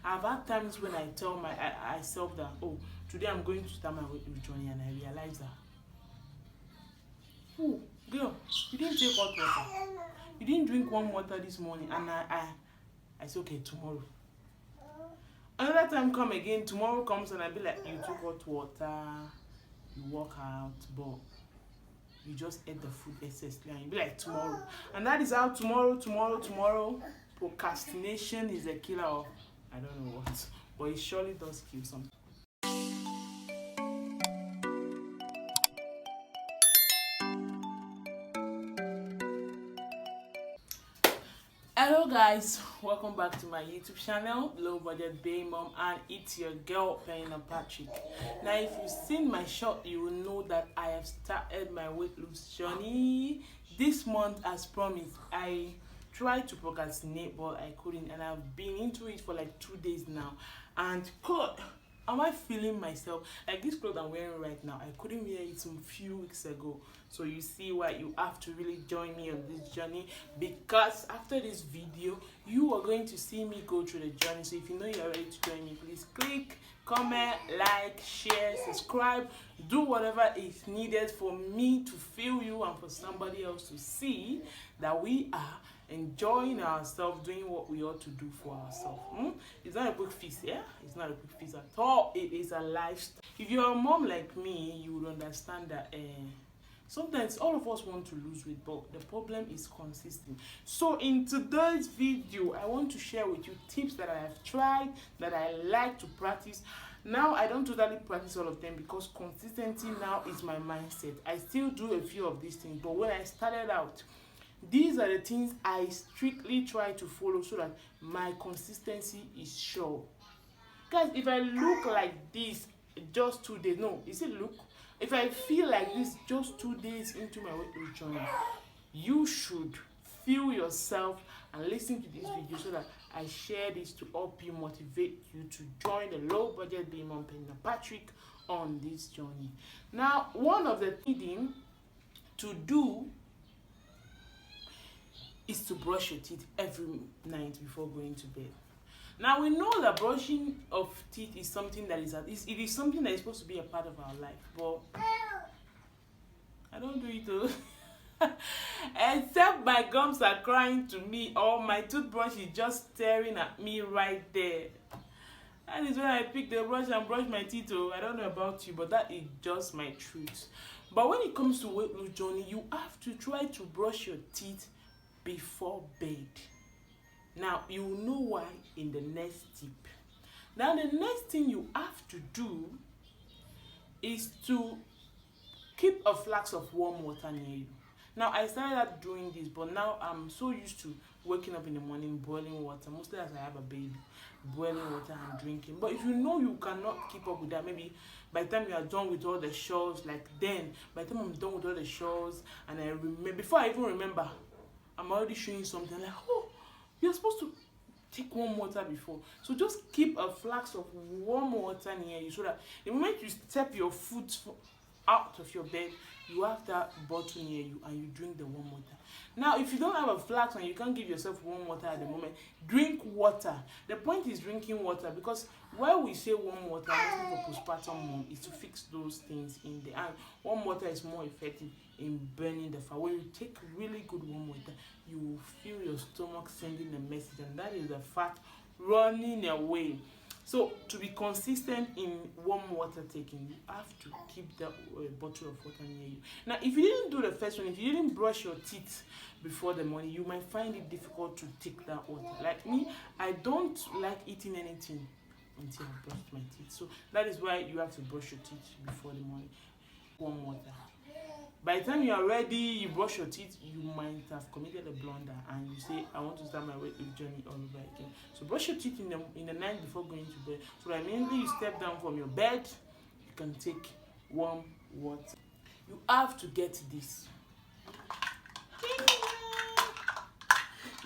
I've had times when I tell myself that, oh, today I'm going to start my weight loss journey, and I realize that, oh, girl, you didn't take hot water. You didn't drink warm water this morning, and I say, okay, tomorrow. Another time come again, tomorrow comes and I be like, you took hot water, you work out, but you just ate the food excessively, and you be like, tomorrow. And that is how tomorrow, procrastination is a killer of I don't know what, but it surely does kill something. Hello guys, welcome back to my YouTube channel, Low Budget Bae Mom, and it's your girl Penina Patrick. Now if you've seen my short, you will know that I have started my weight loss journey this month. As promised, I tried to procrastinate but I couldn't, and I've been into it for like 2 days now, and God, am I feeling myself? Like this clothes I'm wearing right now, I couldn't wear it some few weeks ago. So you see why you have to really join me on this journey, because after this video you are going to see me go through the journey. So if you know you're ready to join me, please click, comment, like, share, subscribe, do whatever is needed for me to feel you and for somebody else to see that we are enjoying ourselves, doing what we ought to do for ourselves. It's not a quick fix, yeah? It's not a quick fix at all. It is a lifestyle. If you're a mom like me, you would understand that sometimes all of us want to lose weight, but the problem is consistent. So in today's video, I want to share with you tips that I have tried, that I like to practice. Now I don't totally practice all of them because consistency now is my mindset. I still do a few of these things, but when I started out, these are the things I strictly try to follow so that my consistency is sure. Guys, if I look like this just 2 days, no, is it look? If I feel like this just 2 days into my weight loss journey, you should feel yourself and listen to this video so that I share this to help you, motivate you to join the Low Budget Bae Mom Penina Patrick on this journey. Now, one of the things to do is to brush your teeth every night before going to bed. Now we know that brushing of teeth is something that it is something that is supposed to be a part of our life, but I don't do it though. Except my gums are crying to me, or my toothbrush is just staring at me right there. That is when I pick the brush and brush my teeth. Oh, I don't know about you, but that is just my truth. But when it comes to weight loss journey, you have to try to brush your teeth before bed. Now you will know why in the next tip. Now the next thing you have to do is to keep a flask of warm water near you. Now I started doing this, but now I'm so used to waking up in the morning boiling water, mostly as I have a baby, boiling water and drinking. But if you know you cannot keep up with that, maybe by the time you are done with all the chores, like then by the time I'm done with all the chores and I remember, before I even remember, I'm already showing something like, oh, you're supposed to take warm water before. So just keep a flask of warm water near you so that the moment you step your foot out of your bed, you have that bottle near you and you drink the warm water. Now, if you don't have a flask and you can't give yourself warm water at the moment, drink water. The point is drinking water, because why we say warm water, mostly for postpartum mom, is to fix those things in there. And warm water is more effective in burning the fat. When you take really good warm water, you will feel your stomach sending a message, and that is the fat running away. So to be consistent in warm water taking, you have to keep that bottle of water near you. Now, if you didn't do the first one, if you didn't brush your teeth before the morning, you might find it difficult to take that water. Like me, I don't like eating anything until I brush my teeth. So that is why you have to brush your teeth before the morning. Warm water. By the time you are ready, you brush your teeth, you might have committed a blunder and you say, I want to start my weight loss journey all over again. So brush your teeth in the night before going to bed, so that immediately you step down from your bed, you can take warm water. You have to get this.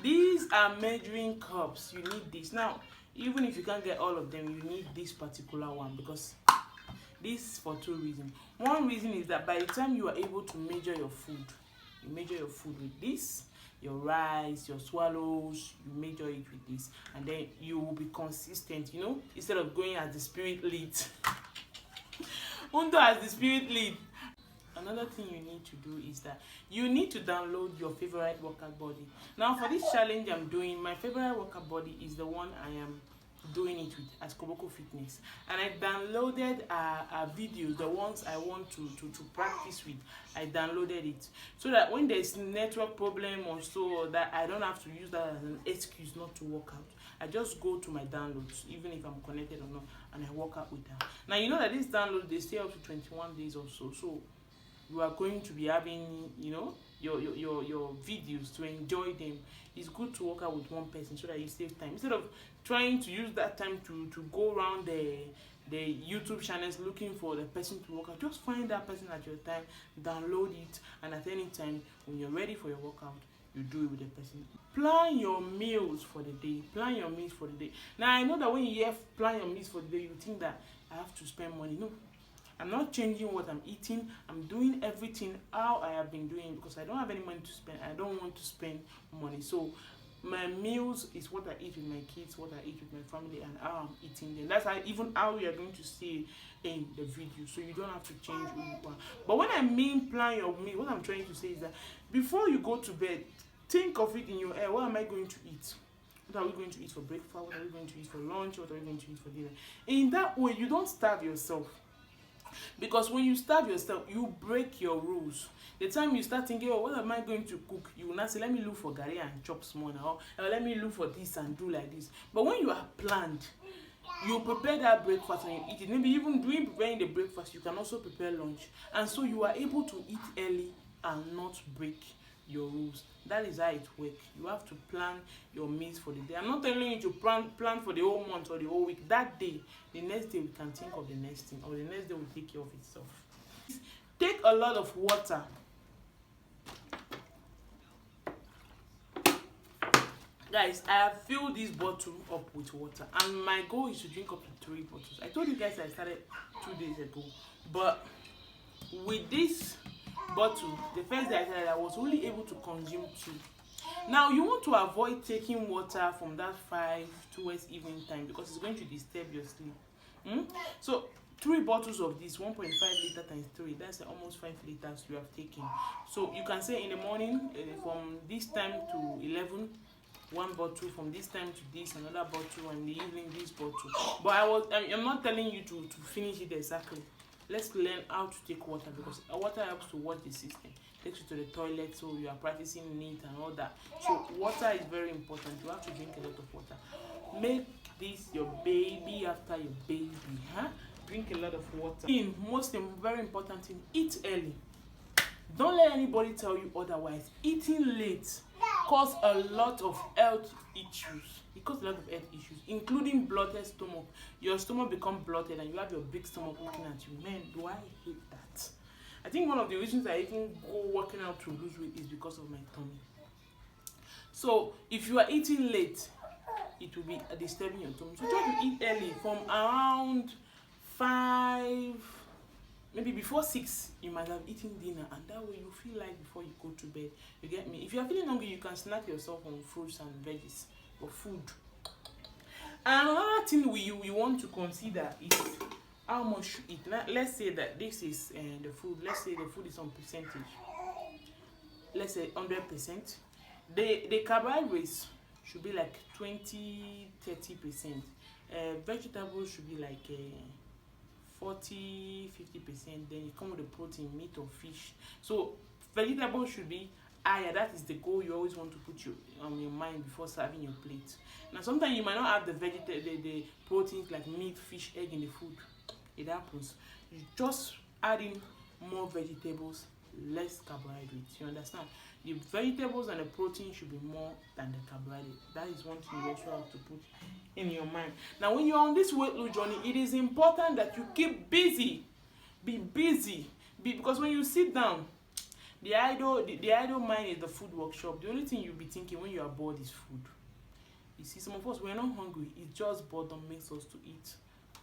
These are measuring cups. You need this. Now, even if you can't get all of them, you need this particular one, because this for 2 reasons. One reason is that by the time you are able to measure your food, you measure your food with this. your rice, your swallows, you major it with this, and then you will be consistent, you know, instead of going as the spirit leads. Undo as the spirit lead. Another thing you need to do is that you need to download your favorite workout body. Now for this challenge I'm doing, my favorite workout body is the one I am doing it with as Koboko Fitness, and I downloaded videos, the ones I want to practice with. I downloaded it so that when there's network problem or so, that I don't have to use that as an excuse not to work out. I just go to my downloads, even if I'm connected or not, and I work out with them. Now you know that this download, they stay up to 21 days or so, so you are going to be having, you know, your videos to enjoy them. It's good to work out with one person so that you save time, instead of trying to use that time to go around the YouTube channels looking for the person to work out. Just find that person at your time, download it, and at any time when you're ready for your workout, you do it with the person. Plan your meals for the day. Plan your meals for the day. Now I know that when you hear plan your meals for the day, you think that I have to spend money. No, I'm not changing what I'm eating. I'm doing everything how I have been doing, because I don't have any money to spend. I don't want to spend money. So my meals is what I eat with my kids, what I eat with my family, and how I'm eating them. That's how we are going to see in the video. So you don't have to change who you are. But when I mean plan your meal, what I'm trying to say is that before you go to bed, think of it in your head. What am I going to eat? What are we going to eat for breakfast? What are we going to eat for lunch? What are we going to eat for dinner? In that way, you don't starve yourself. Because when you starve yourself, you break your rules. The time you start thinking, oh, what am I going to cook? You will not say, let me look for garri and chop small now, or let me look for this and do like this. But when you are planned, you prepare that breakfast and you eat it. Maybe even during preparing the breakfast, you can also prepare lunch. And so you are able to eat early and not break your rules. That is how it works. You have to plan your meals for the day. I'm not telling you to plan for the whole month or the whole week. That day, the next day we can think of the next thing, or the next day will take care of itself. Take a lot of water. Guys, I have filled this bottle up with water, and my goal is to drink up to 3 bottles. I told you guys I started 2 days ago, but with this bottle, the first day I started, I was only able to consume 2. Now you want to avoid taking water from that 5 towards evening time, because it's going to disturb your sleep. So 3 bottles of this, 1.5 liter times 3, that's almost 5 liters you have taken. So you can say in the morning, from this time to 11, 1 bottle, from this time to this, another bottle, and in the evening this bottle. But I'm not telling you to finish it exactly. Let's learn how to take water, because water helps to wash the system, takes you to the toilet, so you are practicing neat and all that. So water is very important. You have to drink a lot of water. Make this your baby after your baby. Drink a lot of water. Most very important thing, eat early. Don't let anybody tell you otherwise. Eating late cause a lot of health issues. It causes a lot of health issues, including bloated stomach. Your stomach become bloated and you have your big stomach looking at you. Man, do I hate that. I think one of the reasons I even go working out to lose weight is because of my tummy. So if you are eating late, it will be disturbing your tummy. So try to eat early, from around 5, maybe before 6, you might have eaten dinner, and that way you feel like before you go to bed. You get me? If you are feeling hungry, you can snack yourself on fruits and veggies or food. And another thing we want to consider is how much you eat. Now, let's say that this is the food. Let's say the food is on percentage. Let's say 100%. The carbohydrates should be like 20-30%. Vegetables should be like 40-50%. Then you come with the protein, meat or fish. So vegetables should be higher. That is the goal you always want to put on your mind before serving your plate. Now sometimes you might not have the proteins like meat, fish, egg in the food. It happens. You just add in more vegetables, less carbohydrates. You understand? The vegetables and the protein should be more than the carbohydrate. That is one thing you also have to put in your mind. Now when you're on this weight loss journey, it is important that you keep busy. Be busy. Because when you sit down, the idle mind is the food workshop. The only thing you'll be thinking when you are bored is food. You see, some of us, we're not hungry. It's just boredom makes us to eat.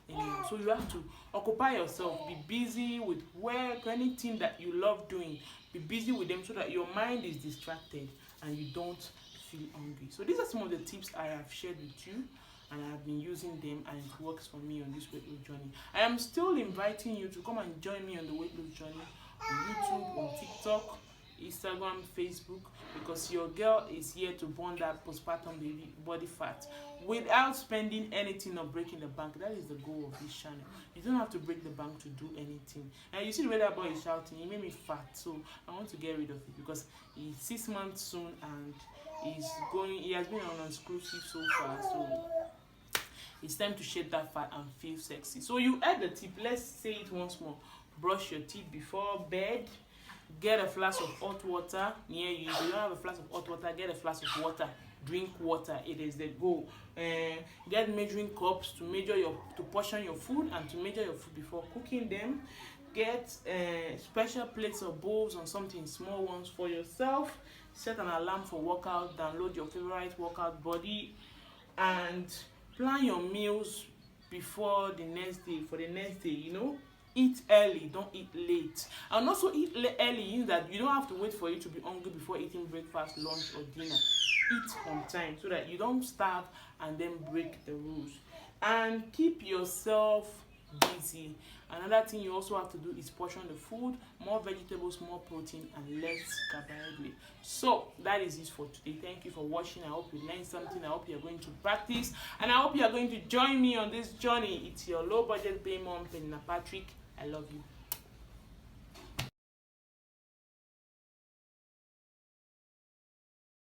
Anyway, so you have to occupy yourself. Be busy with work, anything that you love doing. Be busy with them so that your mind is distracted and you don't feel hungry. So these are some of the tips I have shared with you, and I have been using them, and it works for me on this weight loss journey. I am still inviting you to come and join me on the weight loss journey on YouTube, on TikTok, Instagram, Facebook, because your girl is here to burn that postpartum baby body fat without spending anything or breaking the bank. That is the goal of this channel. You don't have to break the bank to do anything. And you see the way that boy is shouting, he made me fat, so I want to get rid of it because he's 6 months soon and he has been on exclusive so far, so it's time to shed that fat and feel sexy. So you add the tip. Let's say it once more. Brush your teeth before bed. Get a flask of hot water near you. If you don't have a flask of hot water, get a flask of water. Drink water. It is the goal. Get measuring cups to portion your food and to measure your food before cooking them. Get special plates or bowls or something small ones for yourself. Set an alarm for workout. Download your favorite workout body and plan your meals before the next day. For the next day, eat early, don't eat late. And also eat early means that you don't have to wait for you to be hungry before eating breakfast, lunch, or dinner. Eat on time so that you don't starve and then break the rules. And keep yourself busy. Another thing you also have to do is portion the food, more vegetables, more protein, and less carbohydrate. So that is it for today. Thank you for watching. I hope you learned something. I hope you're going to practice, and I hope you're going to join me on this journey. It's your low budget pay mom, Penina Patrick. I love you.